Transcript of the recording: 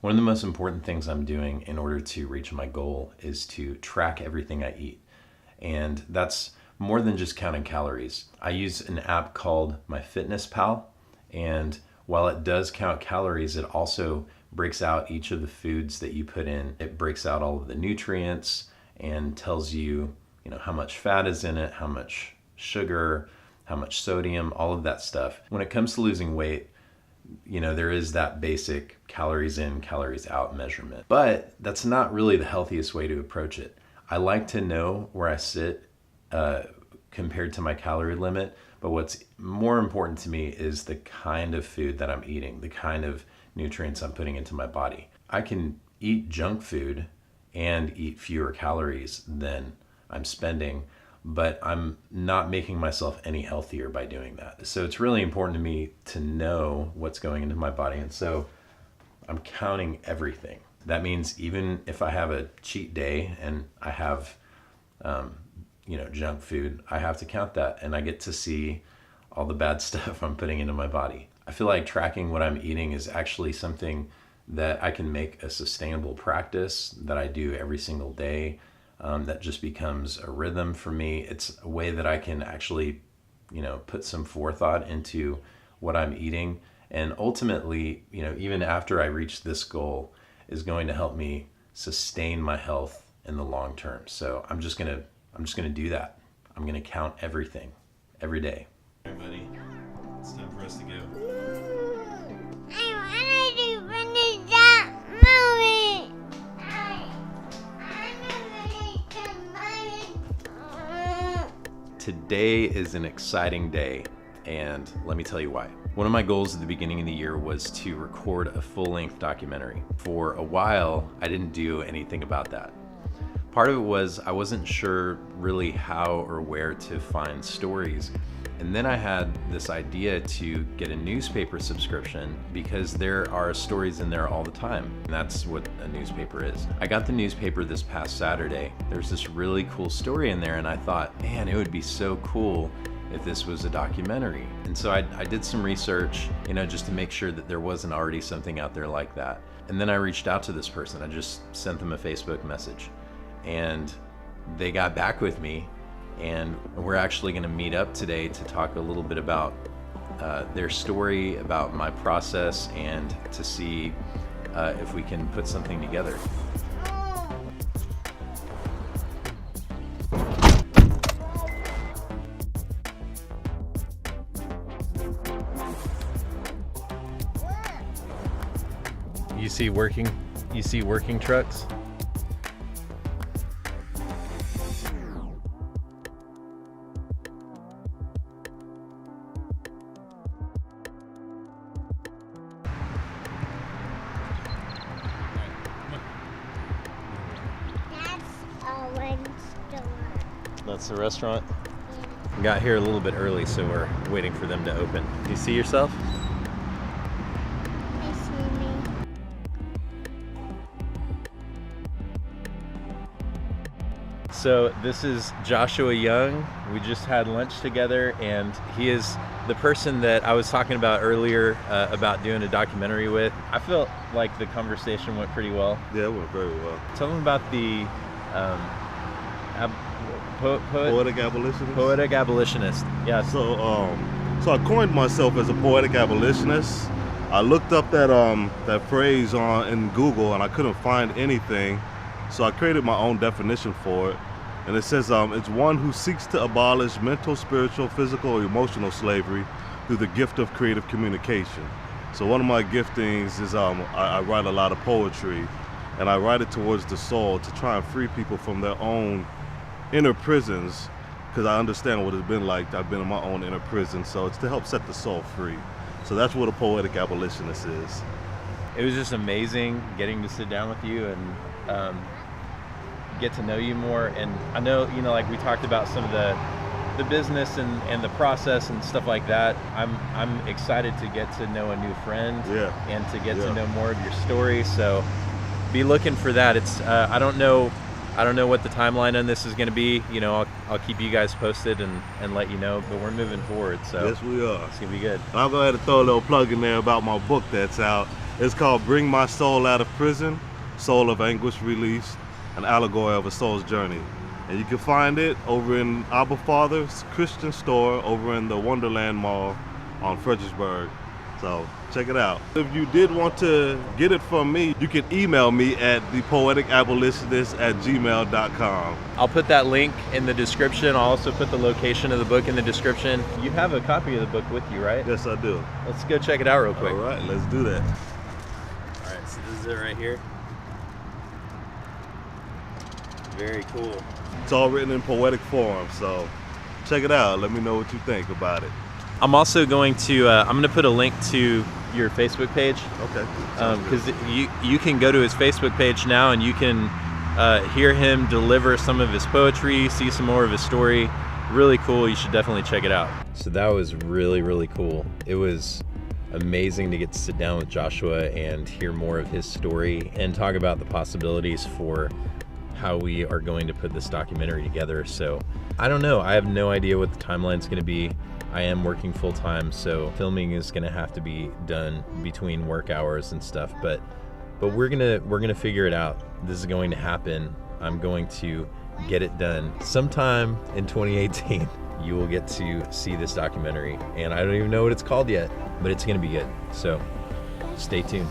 One of the most important things I'm doing in order to reach my goal is to track everything I eat. And that's more than just counting calories. I use an app called MyFitnessPal, and while it does count calories, it also breaks out each of the foods that you put in. It breaks out all of the nutrients and tells you, how much fat is in it, how much sugar, how much sodium, all of that stuff. When it comes to losing weight, there is that basic calories in, calories out measurement. But that's not really the healthiest way to approach it. I like to know where I sit compared to my calorie limit, but what's more important to me is the kind of food that I'm eating, the kind of nutrients I'm putting into my body. I can eat junk food and eat fewer calories than I'm spending, but I'm not making myself any healthier by doing that. So it's really important to me to know what's going into my body. And so I'm counting everything. That means even if I have a cheat day and I have, junk food, I have to count that, and I get to see all the bad stuff I'm putting into my body. I feel like tracking what I'm eating is actually something that I can make a sustainable practice that I do every single day. That just becomes a rhythm for me. It's a way that I can actually, put some forethought into what I'm eating. And ultimately, even after I reach this goal, is going to help me sustain my health in the long term. So I'm just gonna do that. I'm gonna count everything every day. Hey buddy, it's time for us to go. Today is an exciting day, and let me tell you why. One of my goals at the beginning of the year was to record a full-length documentary. For a while, I didn't do anything about that. Part of it was I wasn't sure really how or where to find stories. And then I had this idea to get a newspaper subscription because there are stories in there all the time. And that's what a newspaper is. I got the newspaper this past Saturday. There's this really cool story in there, and I thought, man, it would be so cool if this was a documentary. And so I did some research, just to make sure that there wasn't already something out there like that. And then I reached out to this person. I just sent them a Facebook message, and they got back with me. And we're actually going to meet up today to talk a little bit about their story, about my process, and to see if we can put something together. You see working trucks? That's the restaurant. Yeah. Got here a little bit early, so we're waiting for them to open. Do you see yourself? I see me. So this is Joshua Young. We just had lunch together, and he is the person that I was talking about earlier about doing a documentary with. I felt like the conversation went pretty well. Yeah, it went very well. Tell them about the Poetic abolitionist. Poetic abolitionist. Yeah. So I coined myself as a poetic abolitionist. I looked up that phrase in Google, and I couldn't find anything. So I created my own definition for it. And it says it's one who seeks to abolish mental, spiritual, physical, or emotional slavery through the gift of creative communication. So one of my giftings is I write a lot of poetry, and I write it towards the soul to try and free people from their own inner prisons, because I understand what it's been like. I've been in my own inner prison, so it's to help set the soul free. So that's what a poetic abolitionist is. It was just amazing getting to sit down with you and get to know you more. And I know, like we talked about some of the business and the process and stuff like that. I'm excited to get to know a new friend, and to get to know more of your story. So be looking for that. It's I don't know what the timeline on this is going to be. I'll keep you guys posted and let you know, but we're moving forward. So yes, we are. It's going to be good. I'll go ahead and throw a little plug in there about my book that's out. It's called Bring My Soul Out of Prison, Soul of Anguish Released, an allegory of a soul's journey. And you can find it over in Abba Father's Christian store over in the Wonderland Mall on Fredericksburg. So check it out. If you did want to get it from me, you can email me at thepoeticabolitionist@gmail.com. I'll put that link in the description. I'll also put the location of the book in the description. You have a copy of the book with you, right? Yes, I do. Let's go check it out real quick. All right, let's do that. All right, so this is it right here. Very cool. It's all written in poetic form, so check it out. Let me know what you think about it. I'm also going to, I'm going to put a link to your Facebook page. Okay. Because you can go to his Facebook page now and you can hear him deliver some of his poetry, see some more of his story. Really cool. You should definitely check it out. So that was really, really cool. It was amazing to get to sit down with Joshua and hear more of his story and talk about the possibilities for how we are going to put this documentary together. So I don't know. I have no idea what the timeline's going to be. I am working full time, so filming is going to have to be done between work hours and stuff. But we're gonna figure it out. This is going to happen. I'm going to get it done sometime in 2018. You will get to see this documentary, and I don't even know what it's called yet, but it's going to be good. So stay tuned.